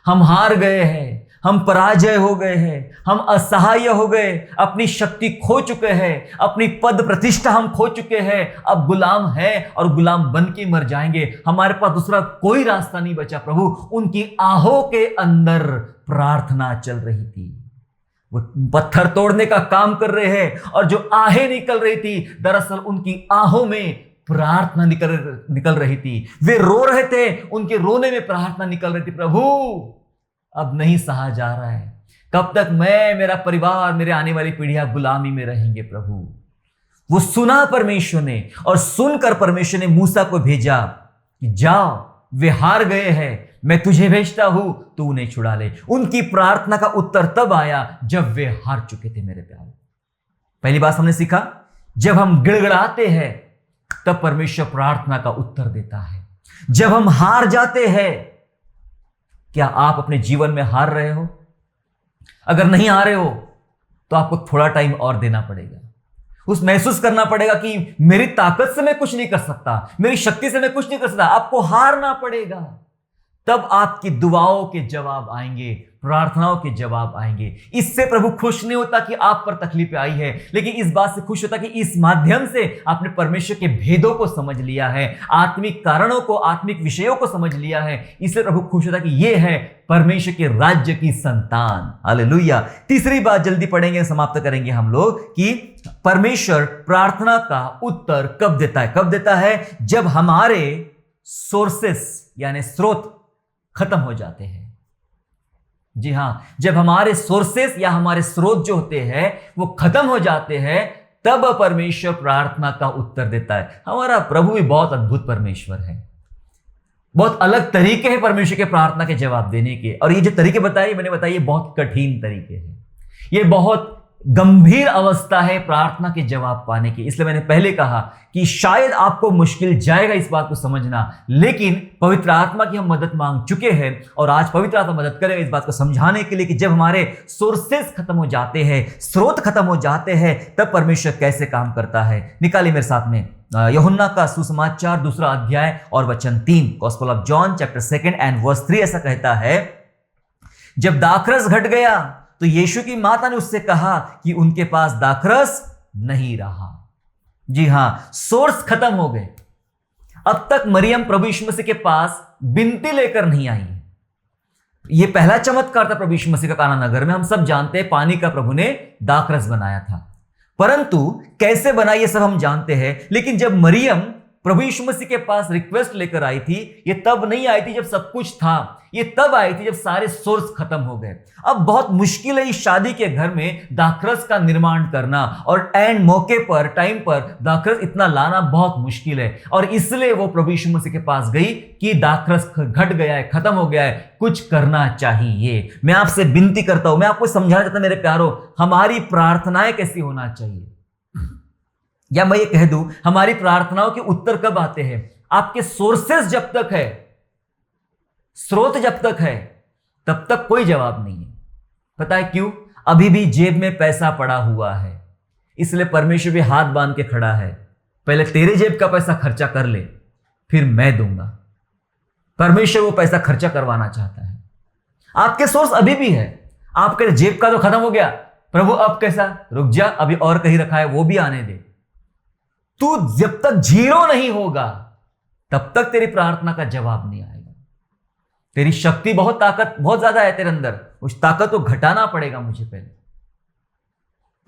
हम हार गए हैं, हम पराजय हो गए हैं, हम असहाय हो गए, अपनी शक्ति खो चुके हैं, अपनी पद प्रतिष्ठा हम खो चुके हैं, अब गुलाम है और गुलाम बन के मर जाएंगे, हमारे पास दूसरा कोई रास्ता नहीं बचा। प्रभु, उनकी आहों के अंदर प्रार्थना चल रही थी। वो पत्थर तोड़ने का काम कर रहे हैं, और जो आहें निकल रही थी, दरअसल उनकी आहों में प्रार्थना निकल रही थी। वे रो रहे थे, उनके रोने में प्रार्थना निकल रही थी। प्रभु, अब नहीं सहा जा रहा है, कब तक मैं, मेरा परिवार, मेरे आने वाली पीढ़ियां गुलामी में रहेंगे। प्रभु, वो सुना परमेश्वर ने, और सुनकर परमेश्वर ने मूसा को भेजा कि जाओ, वे हार गए हैं, मैं तुझे भेजता हूं, तू उन्हें छुड़ा ले। उनकी प्रार्थना का उत्तर तब आया जब वे हार चुके थे। मेरे प्यारे, पहली बात हमने सीखा, जब हम गिड़गिड़ाते हैं तब परमेश्वर प्रार्थना का उत्तर देता है। जब हम हार जाते हैं, क्या आप अपने जीवन में हार रहे हो? अगर नहीं हारे हो तो आपको थोड़ा टाइम और देना पड़ेगा। उस महसूस करना पड़ेगा कि मेरी ताकत से मैं कुछ नहीं कर सकता, मेरी शक्ति से मैं कुछ नहीं कर सकता। आपको हारना पड़ेगा, तब आपकी दुआओं के जवाब आएंगे, प्रार्थनाओं के जवाब आएंगे। इससे प्रभु खुश नहीं होता कि आप पर तकलीफें आई है, लेकिन इस बात से खुश होता कि इस माध्यम से आपने परमेश्वर के भेदों को समझ लिया है, आत्मिक कारणों को, आत्मिक विषयों को समझ लिया है। इसलिए प्रभु खुश होता कि ये है परमेश्वर के राज्य की संतान। हालेलुया। तीसरी बात जल्दी पढ़ेंगे, समाप्त करेंगे हम लोग, कि परमेश्वर प्रार्थना का उत्तर कब देता है? कब देता है? जब हमारे सोर्सेस यानी स्रोत खत्म हो जाते हैं। जी हां, जब हमारे सोर्सेस या हमारे स्रोत जो होते हैं वो खत्म हो जाते हैं, तब परमेश्वर प्रार्थना का उत्तर देता है। हमारा प्रभु भी बहुत अद्भुत परमेश्वर है, बहुत अलग तरीके हैं परमेश्वर के प्रार्थना के जवाब देने के। और ये जो तरीके बताए मैंने बताए, ये बहुत कठिन तरीके हैं, ये बहुत गंभीर अवस्था है प्रार्थना के जवाब पाने की। इसलिए मैंने पहले कहा कि शायद आपको मुश्किल जाएगा इस बात को समझना, लेकिन पवित्र आत्मा की हम मदद मांग चुके हैं, और आज पवित्र आत्मा मदद करेगा इस बात को समझाने के लिए कि जब हमारे सोर्सेस खत्म हो जाते हैं, स्रोत खत्म हो जाते हैं, तब परमेश्वर कैसे काम करता है। निकालिए मेरे साथ में यूहन्ना का सुसमाचार 2 अध्याय और वचन 3, gospel of John chapter 2 and verse 3। ऐसा कहता है, जब दाखरस घट गया तो यीशु की माता ने उससे कहा कि उनके पास दाखरस नहीं रहा। जी हां, सोर्स खत्म हो गए। अब तक मरियम प्रभु यीशु मसीह के पास बिनती लेकर नहीं आई। यह पहला चमत्कार था प्रभु यीशु मसीह का काना नगर में। हम सब जानते हैं पानी का प्रभु ने दाखरस बनाया था, परंतु कैसे बना ये सब हम जानते हैं। लेकिन जब मरियम प्रभु यीशु मसीह के पास रिक्वेस्ट लेकर आई थी, ये तब नहीं आई थी जब सब कुछ था, ये तब आई थी जब सारे सोर्स खत्म हो गए। अब बहुत मुश्किल है इस शादी के घर में दाखरस का निर्माण करना, और एंड मौके पर, टाइम पर दाखरस इतना लाना बहुत मुश्किल है। और इसलिए वो प्रभु यीशु मसीह के पास गई कि दाखरस घट गया है, खत्म हो गया है, कुछ करना चाहिए। मैं आपसे विनती करता हूं, मैं आपको समझाना चाहता हूं मेरे प्यारो, हमारी प्रार्थनाएं कैसी होना चाहिए, या मैं ये कह दूं हमारी प्रार्थनाओं के उत्तर कब आते हैं? आपके सोर्सेस जब तक है, स्रोत जब तक है, तब तक कोई जवाब नहीं है। पता है क्यों? अभी भी जेब में पैसा पड़ा हुआ है, इसलिए परमेश्वर भी हाथ बांध के खड़ा है, पहले तेरे जेब का पैसा खर्चा कर ले, फिर मैं दूंगा। परमेश्वर वो पैसा खर्चा करवाना चाहता है। आपके सोर्स अभी भी है, आपके जेब का तो खत्म हो गया, प्रभु अब कैसा, रुक जा, अभी और कहीं रखा है वो भी आने दे। तू जब तक 0 नहीं होगा तब तक तेरी प्रार्थना का जवाब नहीं आएगा। तेरी शक्ति बहुत ज्यादा है तेरे अंदर, उस ताकत को घटाना पड़ेगा मुझे पहले,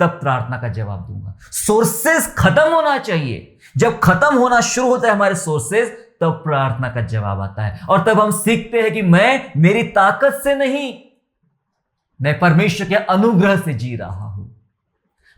तब प्रार्थना का जवाब दूंगा। सोर्सेस खत्म होना चाहिए। जब खत्म होना शुरू होता है हमारे सोर्सेस, तब प्रार्थना का जवाब आता है। और तब हम सीखते हैं कि मैं मेरी ताकत से नहीं, मैं परमेश्वर के अनुग्रह से जी रहा हूं,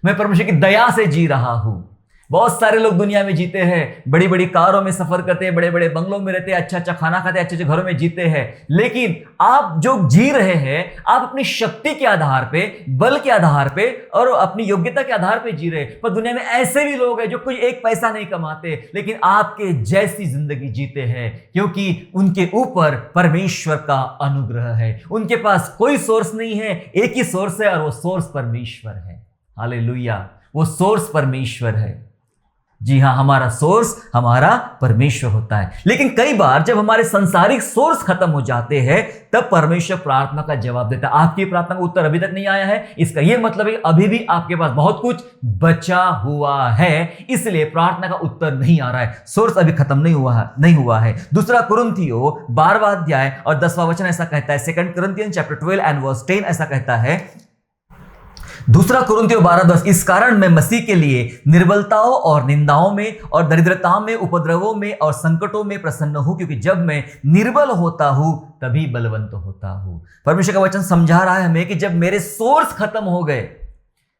मैं परमेश्वर की दया से जी रहा हूं। बहुत सारे लोग दुनिया में जीते हैं, बड़ी बड़ी कारों में सफर करते हैं, बड़े बड़े बंगलों में रहते हैं, अच्छा अच्छा खाना खाते हैं, अच्छे अच्छे घरों में जीते हैं। लेकिन आप जो जी रहे हैं, आप अपनी शक्ति के आधार पे, बल के आधार पे और अपनी योग्यता के आधार पे जी रहे हैं। पर दुनिया में ऐसे भी लोग हैं जो कोई एक पैसा नहीं कमाते, लेकिन आपके जैसी जिंदगी जीते हैं, क्योंकि उनके ऊपर परमेश्वर का अनुग्रह है। उनके पास कोई सोर्स नहीं है, एक ही सोर्स है और वो सोर्स परमेश्वर है। हालेलुया, वो सोर्स परमेश्वर है। जी हां, हमारा सोर्स हमारा परमेश्वर होता है। लेकिन कई बार जब हमारे सांसारिक सोर्स खत्म हो जाते हैं, तब परमेश्वर प्रार्थना का जवाब देता है। आपकी प्रार्थना का उत्तर अभी तक नहीं आया है, इसका यह मतलब है अभी भी आपके पास बहुत कुछ बचा हुआ है, इसलिए प्रार्थना का उत्तर नहीं आ रहा है, सोर्स अभी खत्म नहीं हुआ है। दूसरा कुरिन्थियों 12वां अध्याय और 10वां वचन ऐसा कहता है, 2 Corinthians chapter 12 and verse 10 ऐसा कहता है, दूसरा कुरिन्थियों 12:10, इस कारण मैं मसीह के लिए निर्बलताओं और निंदाओं में और दरिद्रताओं में, उपद्रवों में और संकटों में प्रसन्न हूं, क्योंकि जब मैं निर्बल होता हूं तभी बलवंत होता हूं। परमेश्वर का वचन समझा रहा है हमें कि जब मेरे सोर्स खत्म हो गए,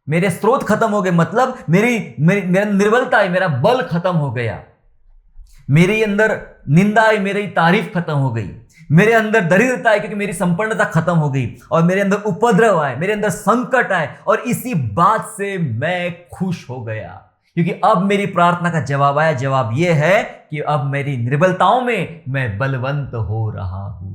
मेरे स्रोत खत्म हो गए, मतलब मेरा निर्बलता है, मेरा बल खत्म हो गया, मेरे अंदर निंदा है, मेरी तारीफ खत्म हो गई, मेरे अंदर दरिद्रता है क्योंकि मेरी संपन्नता खत्म हो गई, और मेरे अंदर उपद्रव आए, मेरे अंदर संकट आए, और इसी बात से मैं खुश हो गया, क्योंकि अब मेरी प्रार्थना का जवाब आया। जवाब यह है कि अब मेरी निर्बलताओं में मैं बलवंत हो रहा हूं।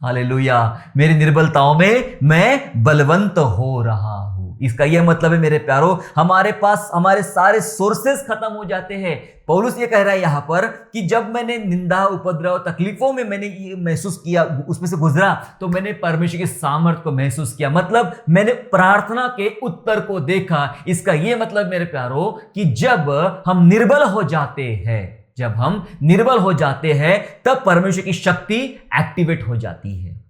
हालेलुया, मेरी निर्बलताओं में मैं बलवंत हो रहा हूं। इसका यह मतलब है मेरे प्यारो, हमारे पास हमारे सारे सोर्सेस खत्म हो जाते हैं। पौलुस ये कह रहा है यहां पर कि जब मैंने निंदा, उपद्रव, तकलीफों में मैंने ये महसूस किया, उसमें से गुजरा, तो मैंने परमेश्वर के सामर्थ्य को महसूस किया, मतलब मैंने प्रार्थना के उत्तर को देखा। इसका यह मतलब मेरे प्यारो कि जब हम निर्बल हो जाते हैं, जब हम निर्बल हो जाते हैं, तब परमेश्वर की शक्ति एक्टिवेट हो जाती है।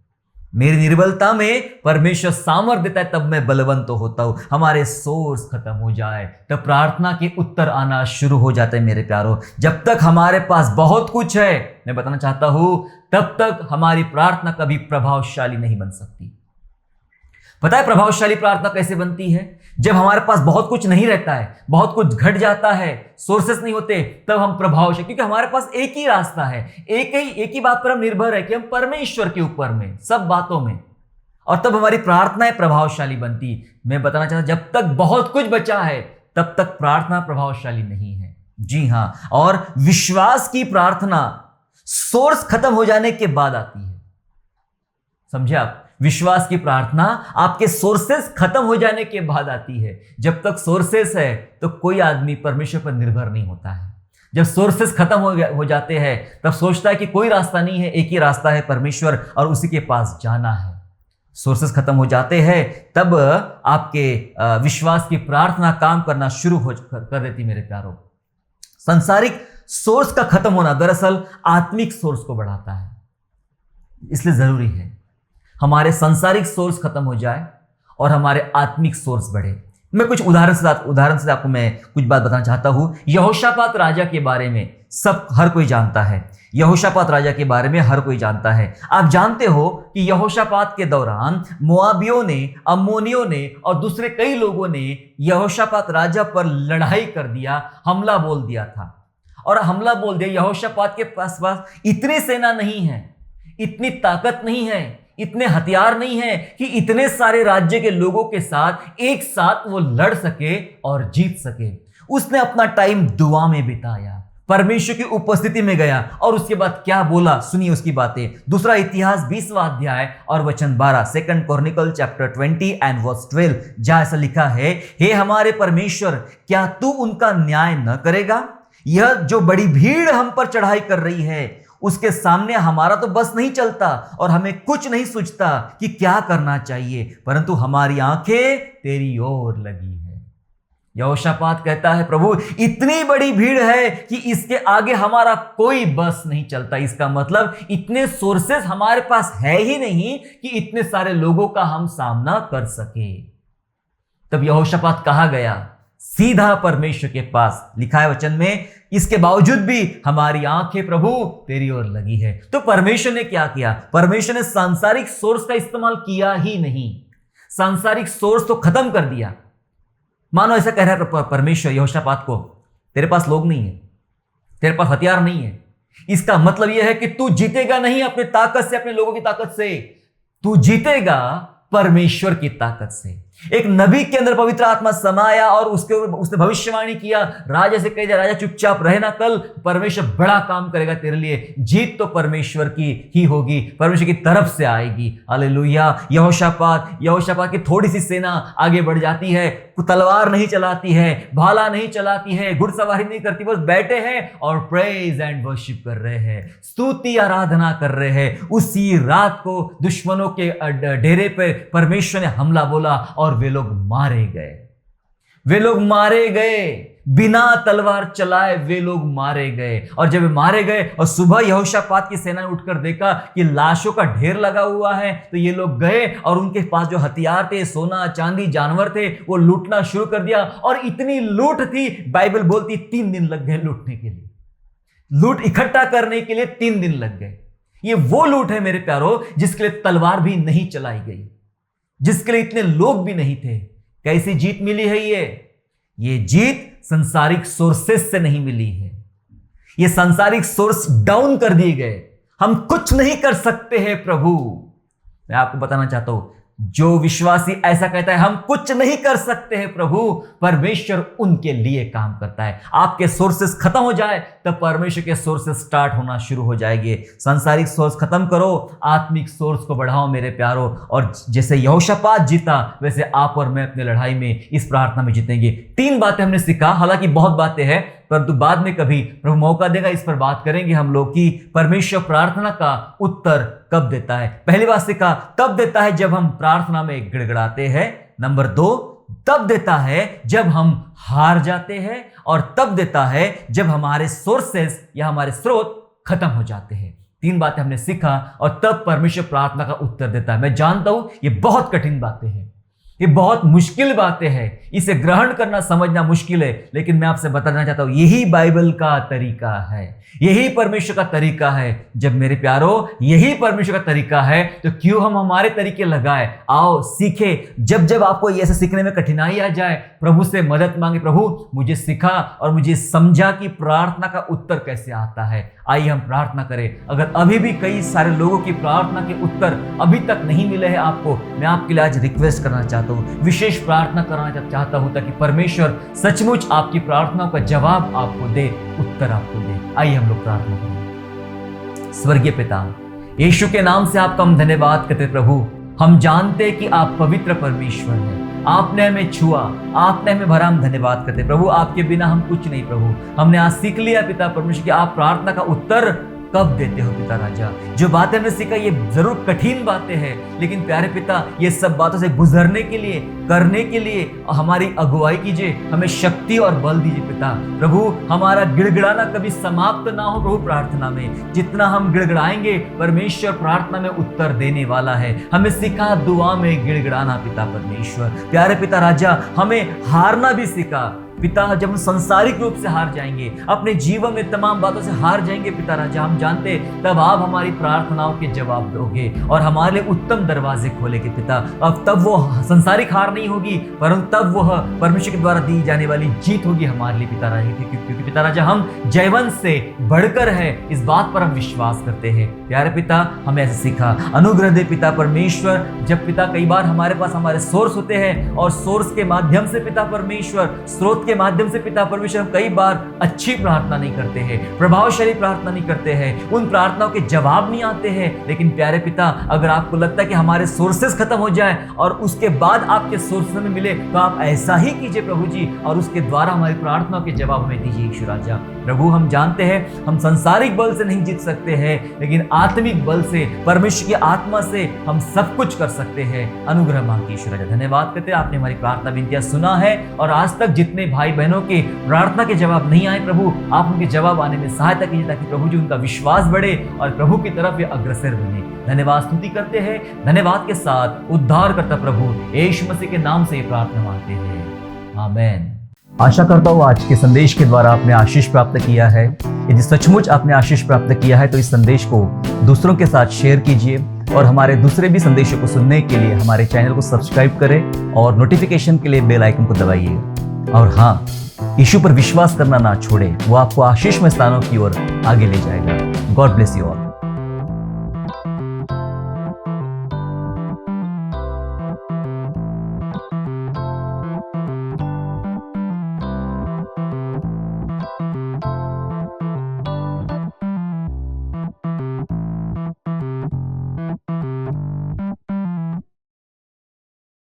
मेरी निर्बलता में परमेश्वर सामर्थ्य देता है, तब मैं बलवंत होता हूं। हमारे सोर्स खत्म हो जाए तब प्रार्थना के उत्तर आना शुरू हो जाते हैं मेरे प्यारो। जब तक हमारे पास बहुत कुछ है, मैं बताना चाहता हूं, तब तक हमारी प्रार्थना कभी प्रभावशाली नहीं बन सकती। पता है प्रभावशाली प्रार्थना कैसे बनती है? जब हमारे पास बहुत कुछ नहीं रहता है, बहुत कुछ घट जाता है, सोर्सेस नहीं होते, तब हम प्रभावशाली, क्योंकि हमारे पास एक ही रास्ता है, एक ही बात पर हम निर्भर है कि हम परमेश्वर के ऊपर में, सब बातों में, और तब हमारी प्रार्थनाएं प्रभावशाली बनती। मैं बताना चाहता हूं, जब तक बहुत कुछ बचा है तब तक प्रार्थना प्रभावशाली नहीं है। जी हां, और विश्वास की प्रार्थना सोर्स खत्म हो जाने के बाद आती है। समझे आप? विश्वास की प्रार्थना आपके सोर्सेस खत्म हो जाने के बाद आती है। जब तक सोर्सेस है तो कोई आदमी परमेश्वर पर निर्भर नहीं होता है। जब सोर्सेस खत्म हो जाते हैं, तब सोचता है कि कोई रास्ता नहीं है, एक ही रास्ता है, परमेश्वर, और उसी के पास जाना है। सोर्सेस खत्म हो जाते हैं, तब आपके विश्वास की प्रार्थना काम करना शुरू कर देती। मेरे प्यारों, सांसारिक सोर्स का खत्म होना दरअसल आत्मिक सोर्स को बढ़ाता है, इसलिए जरूरी है हमारे सांसारिक सोर्स खत्म हो जाए और हमारे आत्मिक सोर्स बढ़े। मैं कुछ उदाहरण से आपको मैं कुछ बात बताना चाहता हूं। यहोशापात राजा के बारे में हर कोई जानता है। यहोशापात राजा के बारे में हर कोई जानता है। आप जानते हो कि यहोशापात के दौरान मोआबियों ने, अम्मोनियों ने और दूसरे कई लोगों ने यहोशापात राजा पर लड़ाई कर दिया, हमला बोल दिया था। और हमला बोल दिया, यहोशापात के पास इतनी सेना नहीं है, इतनी ताकत नहीं है, इतने हथियार नहीं है कि इतने सारे राज्य के लोगों के साथ एक साथ वो लड़ सके और जीत सके। उसने अपना टाइम दुआ में बिताया, परमेश्वर की उपस्थिति में गया, और उसके बाद क्या बोला सुनिए उसकी बातें। दूसरा इतिहास 20वां अध्याय और वचन 12, 2 Chronicles chapter 20 and verse 12, जहां ऐसा लिखा है, हे हमारे परमेश्वर, क्या तू उनका न्याय न करेगा? यह जो बड़ी भीड़ हम पर चढ़ाई कर रही है, उसके सामने हमारा तो बस नहीं चलता और हमें कुछ नहीं सूझता कि क्या करना चाहिए, परंतु हमारी आंखें तेरी ओर लगी है। यहोशापात कहता है, प्रभु इतनी बड़ी भीड़ है कि इसके आगे हमारा कोई बस नहीं चलता। इसका मतलब इतने सोर्सेस हमारे पास है ही नहीं कि इतने सारे लोगों का हम सामना कर सके। तब यहोशापात कहा गया सीधा परमेश्वर के पास। लिखा है वचन में, इसके बावजूद भी हमारी आंखें प्रभु तेरी ओर लगी है। तो परमेश्वर ने क्या किया? परमेश्वर ने सांसारिक सोर्स का इस्तेमाल किया ही नहीं, सांसारिक सोर्स तो खत्म कर दिया। मानो ऐसा कह रहा है परमेश्वर यहोशापात को, तेरे पास लोग नहीं है, तेरे पास हथियार नहीं है, इसका मतलब यह है कि तू जीतेगा नहीं अपने ताकत से, अपने लोगों की ताकत से, तू जीतेगा परमेश्वर की ताकत से। एक नबी के अंदर पवित्र आत्मा समाया और उसने भविष्यवाणी किया, राजा से कह दिया, राजा चुपचाप रहना, कल परमेश्वर बड़ा काम करेगा तेरे लिए, जीत तो परमेश्वर की ही होगी, परमेश्वर की तरफ से आएगी। हालेलुया। यहोशापात की थोड़ी सी सेना आगे बढ़ जाती है, तलवार नहीं चलाती है, भाला नहीं चलाती है, घुड़सवारी नहीं करती, बस बैठे हैं और प्रेज एंड वर्शिप कर रहे हैं, स्तुति आराधना कर रहे हैं। उसी रात को दुश्मनों के डेरे पे परमेश्वर ने हमला बोला और वे लोग मारे गए। वे लोग मारे गए, बिना तलवार चलाए वे लोग मारे गए। और जब वे मारे गए और सुबह यहोशापात की सेना ने उठकर देखा कि लाशों का ढेर लगा हुआ है, तो ये लोग गए और उनके पास जो हथियार थे, सोना चांदी जानवर थे, वो लूटना शुरू कर दिया। और इतनी लूट थी, बाइबल बोलती 3 दिन लग गए लूटने के लिए, लूट इकट्ठा करने के लिए 3 दिन लग गए। ये वो लूट है मेरे प्यारो जिसके लिए तलवार भी नहीं चलाई गई, जिसके लिए इतने लोग भी नहीं थे। कैसी जीत मिली है? ये जीत संसारिक सोर्सेस से नहीं मिली है, ये संसारिक सोर्स डाउन कर दिए गए। हम कुछ नहीं कर सकते हैं प्रभु। मैं आपको बताना चाहता हूं, जो विश्वासी ऐसा कहता है हम कुछ नहीं कर सकते हैं प्रभु, परमेश्वर उनके लिए काम करता है। आपके सोर्सेस खत्म हो जाए तब परमेश्वर के सोर्सेस स्टार्ट होना शुरू हो जाएंगे। सांसारिक सोर्स खत्म करो, आत्मिक सोर्स को बढ़ाओ मेरे प्यारो। और जैसे यहोशापात जीता, वैसे आप और मैं अपनी लड़ाई में इस प्रार्थना में जीतेंगे। 3 बातें हमने सीखा, हालांकि बहुत बातें हैं, परंतु बाद में कभी प्रभु मौका देगा इस पर बात करेंगे हम लोग कि परमेश्वर प्रार्थना का उत्तर कब देता है। पहली बात सीखा, तब देता है जब हम प्रार्थना में गिड़गिड़ाते हैं। नंबर 2, तब देता है जब हम हार जाते हैं। और तब देता है जब हमारे सोर्सेस या हमारे स्रोत खत्म हो जाते हैं। 3 बातें हमने सीखा और तब परमेश्वर प्रार्थना का उत्तर देता है। मैं जानता हूं ये बहुत कठिन बातें हैं, ये बहुत मुश्किल बातें हैं, इसे ग्रहण करना समझना मुश्किल है, लेकिन मैं आपसे बताना चाहता हूं यही बाइबल का तरीका है, यही परमेश्वर का तरीका है। जब मेरे प्यारो यही परमेश्वर का तरीका है तो क्यों हम हमारे तरीके लगाए? आओ सीखे। जब जब आपको ऐसे सीखने में कठिनाई आ जाए, प्रभु से मदद मांगे, प्रभु मुझे सिखा और मुझे समझा कि प्रार्थना का उत्तर कैसे आता है। आइए हम प्रार्थना करें। अगर अभी भी कई सारे लोगों की प्रार्थना के उत्तर अभी तक नहीं मिले हैं आपको, मैं आपके लिए आज रिक्वेस्ट करना चाहता हूं, विशेष प्रार्थना करना चाहता हूं ताकि परमेश्वर सचमुच आपकी प्रार्थनाओं का जवाब आपको दे, उत्तर आपको दे। आइए हम लोग प्रार्थना करें। स्वर्गीय पिता, यीशु के नाम से आपका हम धन्यवाद करते प्रभु। हम जानते कि आप पवित्र परमेश्वर हैं, आपने हमें छुआ, आपने हमें भरा, हम धन्यवाद करते प्रभु। आपके बिना हम कुछ नहीं प्रभु। हमने आज सीख लिया पिता परमेश्वर कि आप प्रार्थना का उत्तर कब देते हो पिता राजा। जो बातें हमने सीखा ये जरूर कठिन बातें हैं, लेकिन प्यारे पिता ये सब बातों से गुजरने के लिए, करने के लिए हमारी अगुवाई कीजिए, हमें शक्ति और बल दीजिए पिता। प्रभु हमारा गिड़गिड़ाना कभी समाप्त ना हो प्रभु। प्रार्थना में जितना हम गिड़गिड़ाएंगे परमेश्वर प्रार्थना में उत्तर देने वाला है। हमें सिखा दुआ में गिड़गिड़ाना पिता परमेश्वर। प्यारे पिता राजा हमें हारना भी सिखा पिता। जब हम संसारिक रूप से हार जाएंगे, अपने जीवन में तमाम बातों से हार जाएंगे पिता राजा, हम जानते तब आप हमारी प्रार्थनाओं के जवाब दोगे और हमारे लिए उत्तम दरवाजे खोलेंगे पिता। अब तब वो संसारिक हार नहीं होगी, परंतु तब वह परमेश्वर के द्वारा दी जाने वाली जीत होगी हमारे लिए पिता राजा। क्योंकि पिता राजा हम जयवंत से बढ़कर है, इस बात पर हम विश्वास करते हैं। प्यारे पिता हमें ऐसे सीखा, अनुग्रह दे पिता परमेश्वर। जब पिता कई बार हमारे पास हमारे सोर्स होते हैं और सोर्स के माध्यम से पिता परमेश्वर स्रोत के माध्यम से पिता परमेश्वर हम कई बार अच्छी प्रार्थना नहीं करते हैं, प्रभावशाली प्रार्थना नहीं करते हैं, उन प्रार्थनाओं के जवाब नहीं आते हैं। लेकिन प्यारे पिता, अगर आपको लगता है कि हमारे सोर्सेस खत्म हो जाए और उसके बाद आपके सोर्सेस में मिले, तो आप ऐसा ही कीजिए प्रभु जी, और उसके द्वारा हमारी प्रार्थनाओं के जवाब हमें दीजिए यीशु राजा। प्रभु, हम जानते हैं हम सांसारिक बल से नहीं जीत सकते हैं, लेकिन आत्मिक बल से, परमेश्वर की आत्मा से हम सब कुछ कर सकते हैं। अनुग्रह मांगिए यीशु राजा। धन्यवाद करते हैं, आपने हमारी प्रार्थना विनतियां सुना है, और आज तक जितने भाई बहनों के प्रार्थना के जवाब नहीं आए प्रभु, आप उनके जवाब आने में सहायता कीजिए, ताकि प्रभु जी उनका विश्वास बढ़े और प्रभु की तरफ ये अग्रसर बने। धन्यवाद स्तुति करते हैं, धन्यवाद के साथ उद्धार करता प्रभु यीशु मसीह के नाम से प्रार्थना मांगते हैं, आमीन। आशा करता हूँ आज के संदेश के द्वारा आपने आशीष प्राप्त किया है। यदि सचमुच आपने आशीष प्राप्त किया है तो इस संदेश को दूसरों के साथ शेयर कीजिए, और हमारे दूसरे भी संदेशों को सुनने के लिए हमारे चैनल को सब्सक्राइब करें और नोटिफिकेशन के लिए बेल आइकन को दबाइए। और हाँ, यीशु पर विश्वास करना ना छोड़े, वो आपको आशीषमय स्थानों की ओर आगे ले जाएगा। God bless you all.